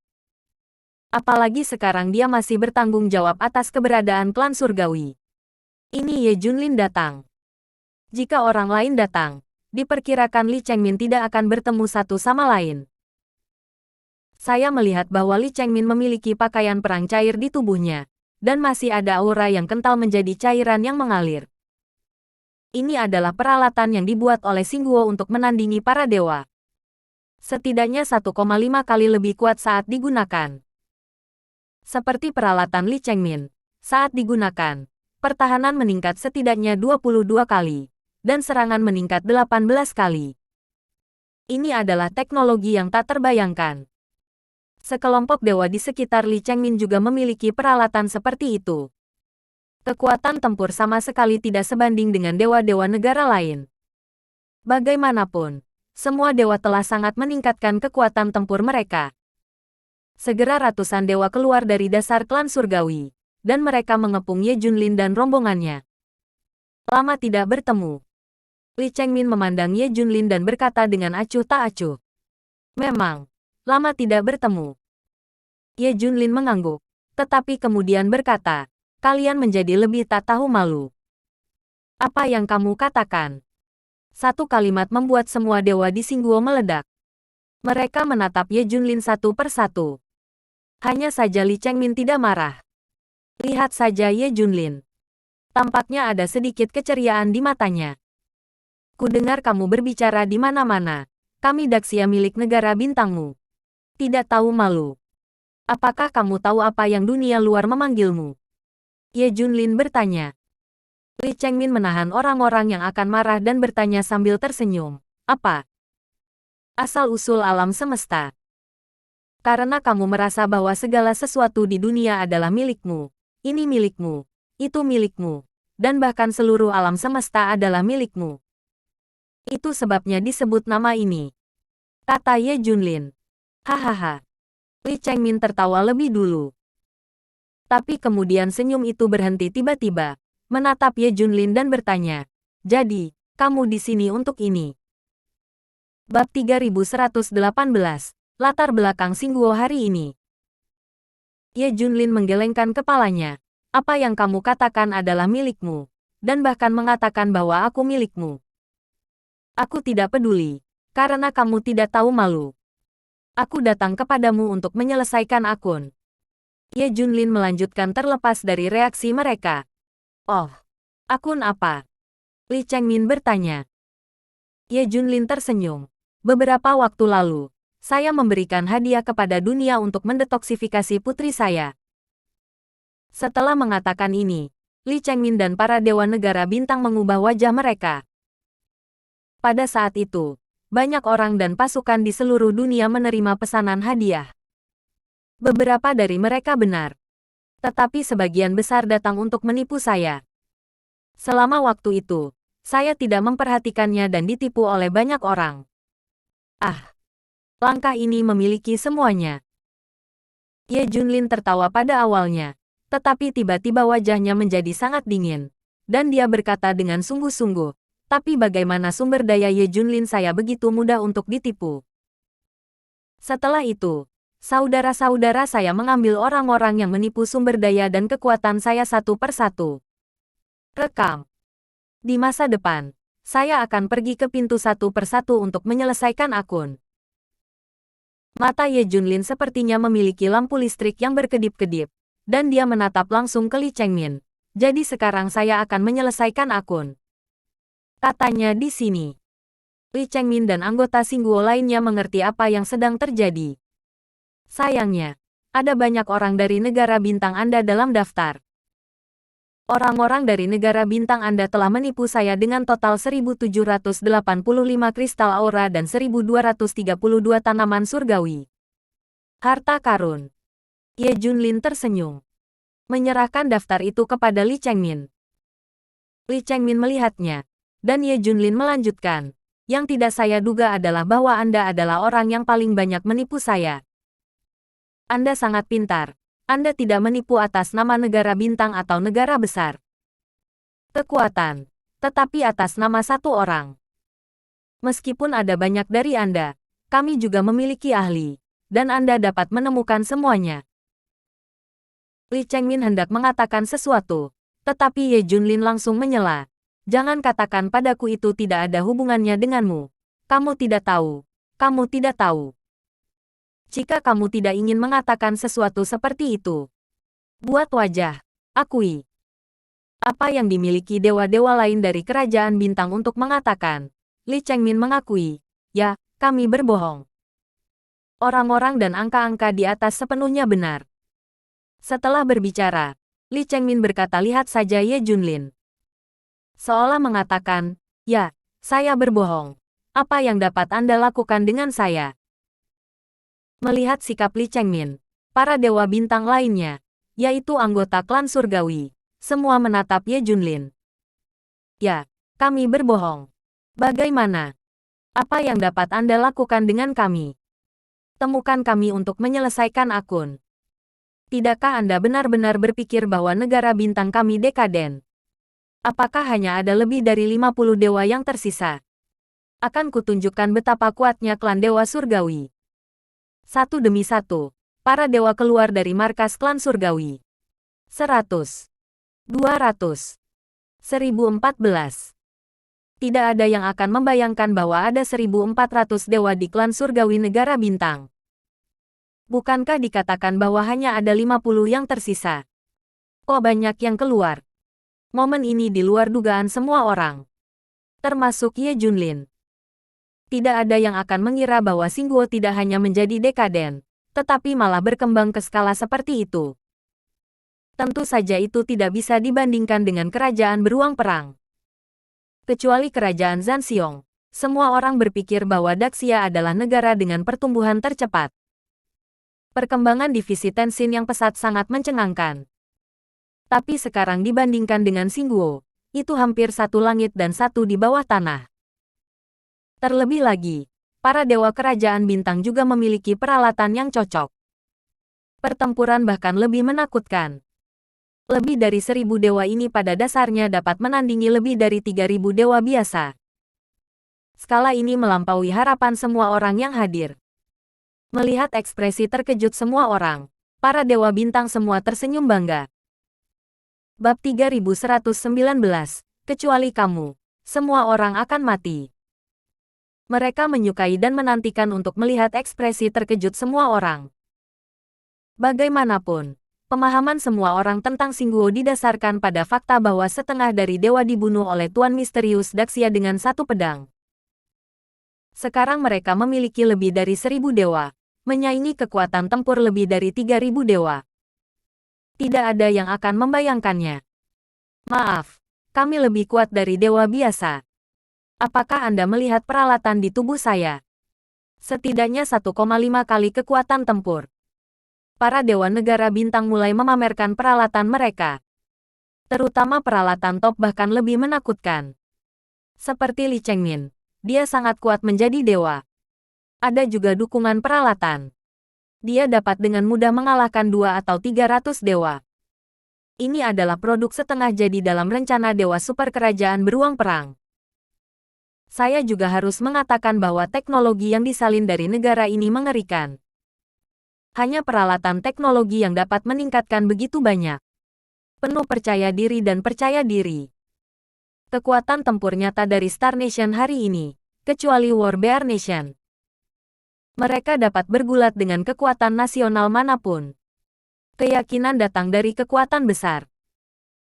Apalagi sekarang dia masih bertanggung jawab atas keberadaan klan surgawi. Ini Ye Junlin datang. Jika orang lain datang, diperkirakan Li Chengmin tidak akan bertemu satu sama lain. Saya melihat bahwa Li Chengmin memiliki pakaian perang cair di tubuhnya, dan masih ada aura yang kental menjadi cairan yang mengalir. Ini adalah peralatan yang dibuat oleh Xingguo untuk menandingi para dewa. Setidaknya 1,5 kali lebih kuat saat digunakan. Seperti peralatan Li Chengmin, saat digunakan, pertahanan meningkat setidaknya 22 kali, dan serangan meningkat 18 kali. Ini adalah teknologi yang tak terbayangkan. Sekelompok dewa di sekitar Li Chengmin juga memiliki peralatan seperti itu. Kekuatan tempur sama sekali tidak sebanding dengan dewa-dewa negara lain. Bagaimanapun, semua dewa telah sangat meningkatkan kekuatan tempur mereka. Segera ratusan dewa keluar dari dasar klan surgawi, dan mereka mengepung Ye Junlin dan rombongannya. Lama tidak bertemu. Li Chengmin memandang Ye Junlin dan berkata dengan acuh tak acuh. Memang, lama tidak bertemu. Ye Junlin mengangguk, tetapi kemudian berkata, kalian menjadi lebih tak tahu malu. Apa yang kamu katakan? Satu kalimat membuat semua dewa di Xingguo meledak. Mereka menatap Ye Junlin satu persatu. Hanya saja Li Chengmin tidak marah. Lihat saja Ye Junlin. Tampaknya ada sedikit keceriaan di matanya. Kudengar kamu berbicara di mana-mana. Kami Daxia milik negara bintangmu. Tidak tahu malu. Apakah kamu tahu apa yang dunia luar memanggilmu? Ye Junlin bertanya. Li Chengmin menahan orang-orang yang akan marah dan bertanya sambil tersenyum. Apa? Asal-usul alam semesta. Karena kamu merasa bahwa segala sesuatu di dunia adalah milikmu. Ini milikmu. Itu milikmu. Dan bahkan seluruh alam semesta adalah milikmu. Itu sebabnya disebut nama ini. Kata Ye Junlin. Hahaha. Li Chengmin tertawa lebih dulu. Tapi kemudian senyum itu berhenti tiba-tiba. Menatap Ye Junlin dan bertanya. Jadi, kamu di sini untuk ini. Bab 3118. Latar belakang Xingguo hari ini. Ye Junlin menggelengkan kepalanya. Apa yang kamu katakan adalah milikmu. Dan bahkan mengatakan bahwa aku milikmu. Aku tidak peduli. Karena kamu tidak tahu malu. Aku datang kepadamu untuk menyelesaikan akun. Ye Junlin melanjutkan terlepas dari reaksi mereka. Oh, akun apa? Li Chengmin bertanya. Ye Junlin tersenyum. Beberapa waktu lalu, saya memberikan hadiah kepada dunia untuk mendetoksifikasi putri saya. Setelah mengatakan ini, Li Chengmin dan para dewa negara bintang mengubah wajah mereka. Pada saat itu, banyak orang dan pasukan di seluruh dunia menerima pesanan hadiah. Beberapa dari mereka benar. Tetapi sebagian besar datang untuk menipu saya. Selama waktu itu, saya tidak memperhatikannya dan ditipu oleh banyak orang. Ah, langkah ini memiliki semuanya. Ye Junlin tertawa pada awalnya, tetapi tiba-tiba wajahnya menjadi sangat dingin. Dan dia berkata dengan sungguh-sungguh, tapi bagaimana sumber daya Ye Junlin saya begitu mudah untuk ditipu. Setelah itu, saudara-saudara saya mengambil orang-orang yang menipu sumber daya dan kekuatan saya satu persatu. Rekam. Di masa depan, saya akan pergi ke pintu satu persatu untuk menyelesaikan akun. Mata Ye Junlin sepertinya memiliki lampu listrik yang berkedip-kedip, dan dia menatap langsung ke Li Chengmin. Jadi sekarang saya akan menyelesaikan akun. Katanya di sini. Li Chengmin dan anggota Xingguo lainnya mengerti apa yang sedang terjadi. Sayangnya, ada banyak orang dari negara bintang Anda dalam daftar. Orang-orang dari negara bintang Anda telah menipu saya dengan total 1.785 kristal aura dan 1.232 tanaman surgawi. Harta karun. Ye Junlin tersenyum. Menyerahkan daftar itu kepada Li Chengmin. Li Chengmin melihatnya. Dan Ye Junlin melanjutkan. Yang tidak saya duga adalah bahwa Anda adalah orang yang paling banyak menipu saya. Anda sangat pintar. Anda tidak menipu atas nama negara bintang atau negara besar. Kekuatan. Tetapi atas nama satu orang. Meskipun ada banyak dari Anda, kami juga memiliki ahli. Dan Anda dapat menemukan semuanya. Li Chengmin hendak mengatakan sesuatu. Tetapi Ye Junlin langsung menyela. Jangan katakan padaku itu tidak ada hubungannya denganmu. Kamu tidak tahu. Kamu tidak tahu. Jika kamu tidak ingin mengatakan sesuatu seperti itu, buat wajah, akui. Apa yang dimiliki dewa-dewa lain dari kerajaan bintang untuk mengatakan? Li Chengmin mengakui, ya, kami berbohong. Orang-orang dan angka-angka di atas sepenuhnya benar. Setelah berbicara, Li Chengmin berkata lihat saja Ye Junlin. Seolah mengatakan, ya, saya berbohong. Apa yang dapat Anda lakukan dengan saya? Melihat sikap Li Chengmin, para dewa bintang lainnya, yaitu anggota klan surgawi, semua menatap Ye Junlin. Ya, kami berbohong. Bagaimana? Apa yang dapat Anda lakukan dengan kami? Temukan kami untuk menyelesaikan akun. Tidakkah Anda benar-benar berpikir bahwa negara bintang kami dekaden? Apakah hanya ada lebih dari 50 dewa yang tersisa? Akan kutunjukkan betapa kuatnya klan dewa surgawi. Satu demi satu, Para dewa keluar dari markas klan surgawi. 100. 200. 1014. Tidak ada yang akan membayangkan bahwa ada 1400 dewa di klan surgawi negara bintang. Bukankah dikatakan bahwa hanya ada 50 yang tersisa? Kok banyak yang keluar? Momen ini di luar dugaan semua orang. Termasuk Ye Junlin. Tidak ada yang akan mengira bahwa Xingguo tidak hanya menjadi dekaden, tetapi malah berkembang ke skala seperti itu. Tentu saja itu tidak bisa dibandingkan dengan kerajaan beruang perang. Kecuali kerajaan Zanxiong, semua orang berpikir bahwa Daxia adalah negara dengan pertumbuhan tercepat. Perkembangan divisi Tenshin yang pesat sangat mencengangkan. Tapi sekarang dibandingkan dengan Xingguo, itu hampir satu langit dan satu di bawah tanah. Terlebih lagi, para dewa kerajaan bintang juga memiliki peralatan yang cocok. Pertempuran bahkan lebih menakutkan. Lebih dari 1000 dewa ini pada dasarnya dapat menandingi lebih dari 3000 dewa biasa. Skala ini melampaui harapan semua orang yang hadir. Melihat ekspresi terkejut semua orang, para dewa bintang semua tersenyum bangga. Bab 3119, kecuali kamu, semua orang akan mati. Mereka menyukai dan menantikan untuk melihat ekspresi terkejut semua orang. Bagaimanapun, pemahaman semua orang tentang Xingguo didasarkan pada fakta bahwa setengah dari dewa dibunuh oleh Tuan Misterius Daxia dengan satu pedang. Sekarang mereka memiliki lebih dari 1000 dewa, menyaingi kekuatan tempur lebih dari 3000 dewa. Tidak ada yang akan membayangkannya. Maaf, kami lebih kuat dari dewa biasa. Apakah Anda melihat peralatan di tubuh saya? Setidaknya 1,5 kali kekuatan tempur. Para dewa negara bintang mulai memamerkan peralatan mereka. Terutama peralatan top bahkan lebih menakutkan. Seperti Li Chengmin, dia sangat kuat menjadi dewa. Ada juga dukungan peralatan. Dia dapat dengan mudah mengalahkan 2 atau 300 dewa. Ini adalah produk setengah jadi dalam rencana dewa super kerajaan beruang perang. Saya juga harus mengatakan bahwa teknologi yang disalin dari negara ini mengerikan. Hanya peralatan teknologi yang dapat meningkatkan begitu banyak. Penuh percaya diri dan percaya diri. Kekuatan tempur nyata dari Star Nation hari ini, kecuali War Bear Nation. Mereka dapat bergulat dengan kekuatan nasional manapun. Keyakinan datang dari kekuatan besar.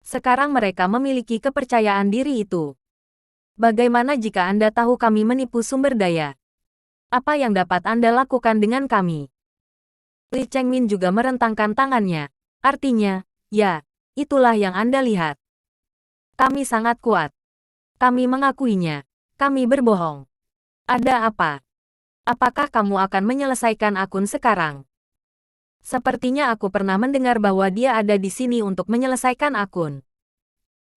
Sekarang mereka memiliki kepercayaan diri itu. Bagaimana jika Anda tahu kami menipu sumber daya? Apa yang dapat Anda lakukan dengan kami? Li Chengmin juga merentangkan tangannya. Artinya, ya, itulah yang Anda lihat. Kami sangat kuat. Kami mengakuinya. Kami berbohong. Ada apa? Apakah kamu akan menyelesaikan akun sekarang? Sepertinya aku pernah mendengar bahwa dia ada di sini untuk menyelesaikan akun.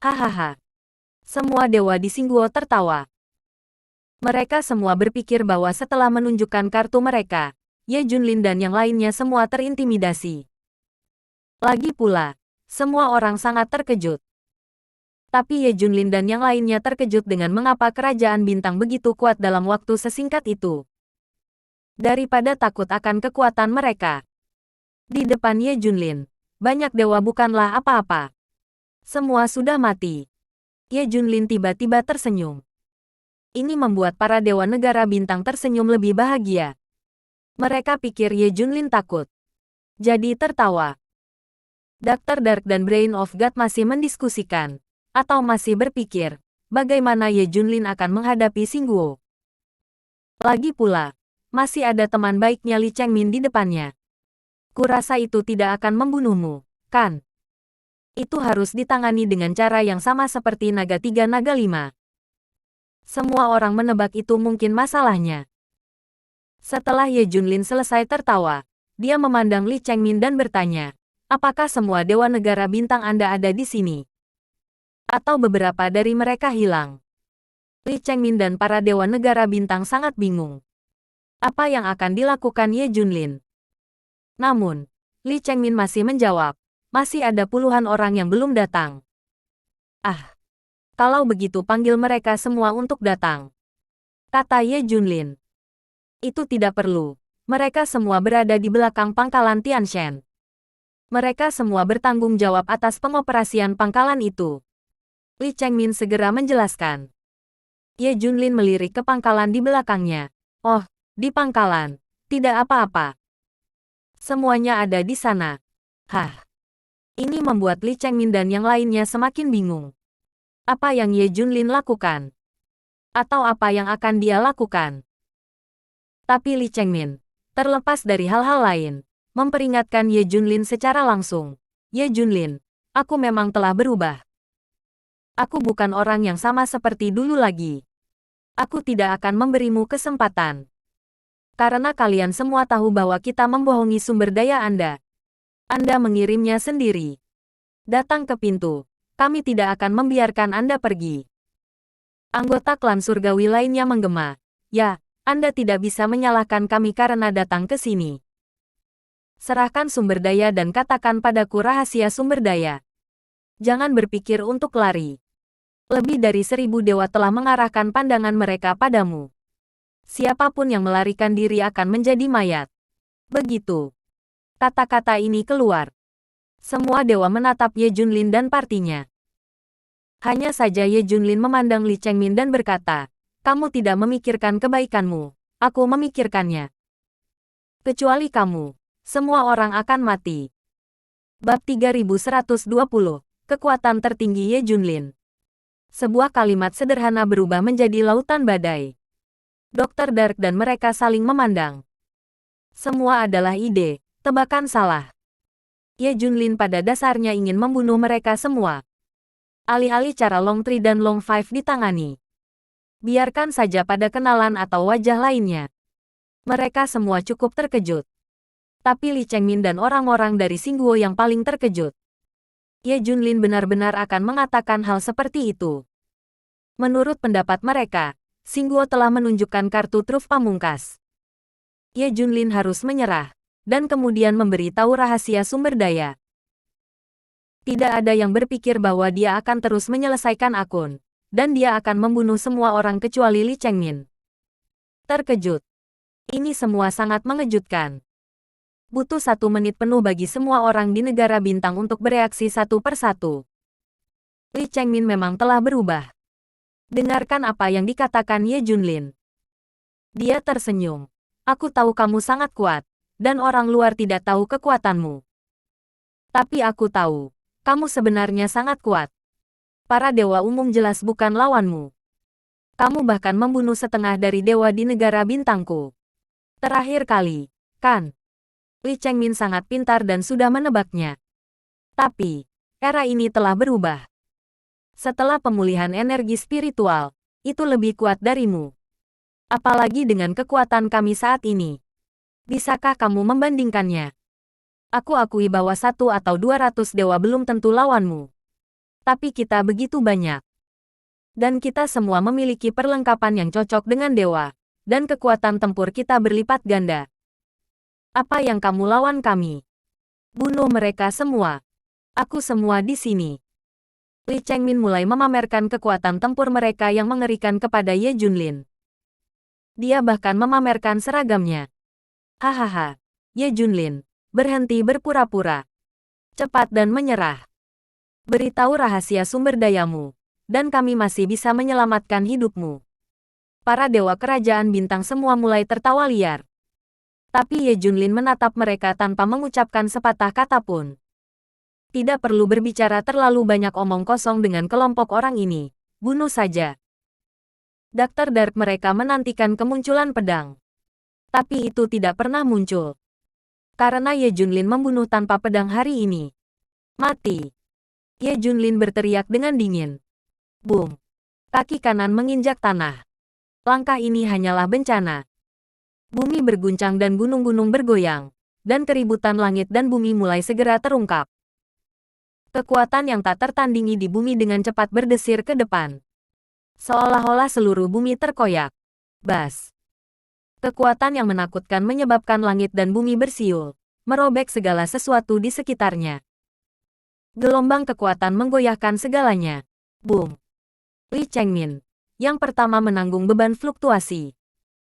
Hahaha. Semua dewa di Xingguo tertawa. Mereka semua berpikir bahwa setelah menunjukkan kartu mereka, Ye Junlin dan yang lainnya semua terintimidasi. Lagi pula, semua orang sangat terkejut. Tapi Ye Junlin dan yang lainnya terkejut dengan mengapa kerajaan bintang begitu kuat dalam waktu sesingkat itu. Daripada takut akan kekuatan mereka. Di depan Ye Junlin, banyak dewa bukanlah apa-apa. Semua sudah mati. Ye Junlin tiba-tiba tersenyum. Ini membuat para dewa negara bintang tersenyum lebih bahagia. Mereka pikir Ye Junlin takut. Jadi tertawa. Dr. Dark dan Brain of God masih mendiskusikan, atau masih berpikir, bagaimana Ye Junlin akan menghadapi Xingguo. Lagi pula, masih ada teman baiknya Li Chengmin di depannya. Kurasa itu tidak akan membunuhmu, kan? Itu harus ditangani dengan cara yang sama seperti naga 3 naga 5. Semua orang menebak itu mungkin masalahnya. Setelah Ye Junlin selesai tertawa, dia memandang Li Chengmin dan bertanya, apakah semua dewa negara bintang Anda ada di sini? Atau beberapa dari mereka hilang? Li Chengmin dan para dewa negara bintang sangat bingung. Apa yang akan dilakukan Ye Junlin? Namun, Li Chengmin masih menjawab, masih ada puluhan orang yang belum datang. Ah, kalau begitu panggil mereka semua untuk datang. Kata Ye Junlin. Itu tidak perlu. Mereka semua berada di belakang pangkalan Tianshan. Mereka semua bertanggung jawab atas pengoperasian pangkalan itu. Li Chengmin segera menjelaskan. Ye Junlin melirik ke pangkalan di belakangnya. Oh, di pangkalan. Tidak apa-apa. Semuanya ada di sana. Hah. Ini membuat Li Chengmin dan yang lainnya semakin bingung. Apa yang Ye Junlin lakukan? Atau apa yang akan dia lakukan? Tapi Li Chengmin, terlepas dari hal-hal lain, memperingatkan Ye Junlin secara langsung. Ye Junlin, aku memang telah berubah. Aku bukan orang yang sama seperti dulu lagi. Aku tidak akan memberimu kesempatan. Karena kalian semua tahu bahwa kita membohongi sumber daya Anda. Anda mengirimnya sendiri. Datang ke pintu. Kami tidak akan membiarkan Anda pergi. Anggota klan surgawi lainnya menggema. Ya, Anda tidak bisa menyalahkan kami karena datang ke sini. Serahkan sumber daya dan katakan padaku rahasia sumber daya. Jangan berpikir untuk lari. Lebih dari 1000 dewa telah mengarahkan pandangan mereka padamu. Siapapun yang melarikan diri akan menjadi mayat. Begitu. Kata-kata ini keluar. Semua dewa menatap Ye Junlin dan partinya. Hanya saja Ye Junlin memandang Li Chengmin dan berkata, kamu tidak memikirkan kebaikanmu. Aku memikirkannya. Kecuali kamu. Semua orang akan mati. Bab 3120. Kekuatan tertinggi Ye Junlin. Sebuah kalimat sederhana berubah menjadi lautan badai. Dr. Dark dan mereka saling memandang. Semua adalah ide, tebakan salah. Ye Junlin pada dasarnya ingin membunuh mereka semua. Alih-alih cara Long 3 dan Long 5 ditangani. Biarkan saja pada kenalan atau wajah lainnya. Mereka semua cukup terkejut. Tapi Li Chengmin dan orang-orang dari Xingguo yang paling terkejut. Ye Junlin benar-benar akan mengatakan hal seperti itu. Menurut pendapat mereka, Xingguo telah menunjukkan kartu truf pamungkas. Ye Junlin harus menyerah, dan kemudian memberi tahu rahasia sumber daya. Tidak ada yang berpikir bahwa dia akan terus menyelesaikan akun, dan dia akan membunuh semua orang kecuali Li Chengmin. Terkejut. Ini semua sangat mengejutkan. Butuh 1 menit penuh bagi semua orang di negara bintang untuk bereaksi satu persatu. Li Chengmin memang telah berubah. Dengarkan apa yang dikatakan Ye Junlin. Dia tersenyum. Aku tahu kamu sangat kuat, dan orang luar tidak tahu kekuatanmu. Tapi aku tahu. Kamu sebenarnya sangat kuat. Para dewa umum jelas bukan lawanmu. Kamu bahkan membunuh setengah dari dewa di negara bintangku. Terakhir kali, kan? Li Chengmin sangat pintar dan sudah menebaknya. Tapi, era ini telah berubah. Setelah pemulihan energi spiritual, itu lebih kuat darimu. Apalagi dengan kekuatan kami saat ini. Bisakah kamu membandingkannya? Aku akui bahwa 1 atau 200 dewa belum tentu lawanmu. Tapi kita begitu banyak. Dan kita semua memiliki perlengkapan yang cocok dengan dewa. Dan kekuatan tempur kita berlipat ganda. Apa yang kamu lawan kami? Bunuh mereka semua. Aku semua di sini. Li Chengmin mulai memamerkan kekuatan tempur mereka yang mengerikan kepada Ye Junlin. Dia bahkan memamerkan seragamnya. Hahaha. Ye Junlin. Berhenti berpura-pura. Cepat dan menyerah. Beritahu rahasia sumber dayamu, dan kami masih bisa menyelamatkan hidupmu. Para dewa kerajaan bintang semua mulai tertawa liar. Tapi Ye Junlin menatap mereka tanpa mengucapkan sepatah kata pun. Tidak perlu berbicara terlalu banyak omong kosong dengan kelompok orang ini. Bunuh saja. Dr. Dark mereka menantikan kemunculan pedang. Tapi itu tidak pernah muncul. Karena Ye Junlin membunuh tanpa pedang hari ini. Mati. Ye Junlin berteriak dengan dingin. Boom. Kaki kanan menginjak tanah. Langkah ini hanyalah bencana. Bumi berguncang dan gunung-gunung bergoyang. Dan keributan langit dan bumi mulai segera terungkap. Kekuatan yang tak tertandingi di bumi dengan cepat berdesir ke depan. Seolah-olah seluruh bumi terkoyak. Bas. Kekuatan yang menakutkan menyebabkan langit dan bumi bersiul, merobek segala sesuatu di sekitarnya. Gelombang kekuatan menggoyahkan segalanya. Boom. Li Chengmin, yang pertama menanggung beban fluktuasi.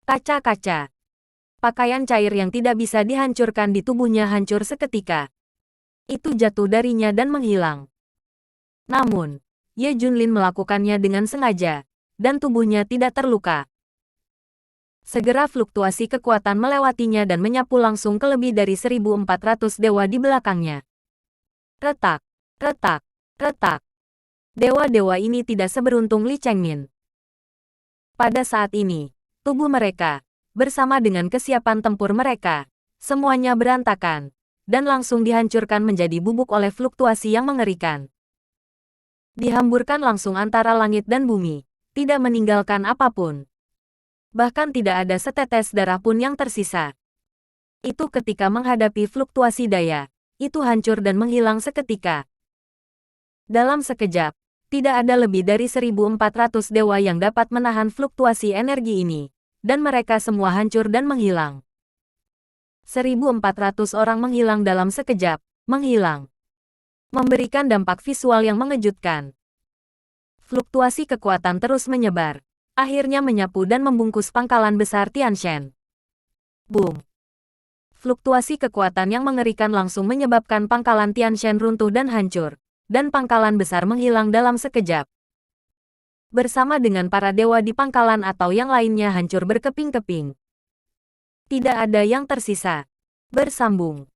Kaca-kaca. Pakaian cair yang tidak bisa dihancurkan di tubuhnya hancur seketika. Itu jatuh darinya dan menghilang. Namun, Ye Junlin melakukannya dengan sengaja, dan tubuhnya tidak terluka. Segera fluktuasi kekuatan melewatinya dan menyapu langsung ke lebih dari 1.400 dewa di belakangnya. Retak, retak, retak. Dewa-dewa ini tidak seberuntung Li Chengmin. Pada saat ini, tubuh mereka, bersama dengan kesiapan tempur mereka, semuanya berantakan, dan langsung dihancurkan menjadi bubuk oleh fluktuasi yang mengerikan. Dihamburkan langsung antara langit dan bumi, tidak meninggalkan apapun. Bahkan tidak ada setetes darah pun yang tersisa. Itu ketika menghadapi fluktuasi daya, itu hancur dan menghilang seketika. Dalam sekejap, tidak ada lebih dari 1.400 dewa yang dapat menahan fluktuasi energi ini, dan mereka semua hancur dan menghilang. 1.400 orang menghilang dalam sekejap, menghilang. Memberikan dampak visual yang mengejutkan. Fluktuasi kekuatan terus menyebar, akhirnya menyapu dan membungkus pangkalan besar Tianshan. Boom! Fluktuasi kekuatan yang mengerikan langsung menyebabkan pangkalan Tianshan runtuh dan hancur, dan pangkalan besar menghilang dalam sekejap. Bersama dengan para dewa di pangkalan atau yang lainnya hancur berkeping-keping. Tidak ada yang tersisa. Bersambung.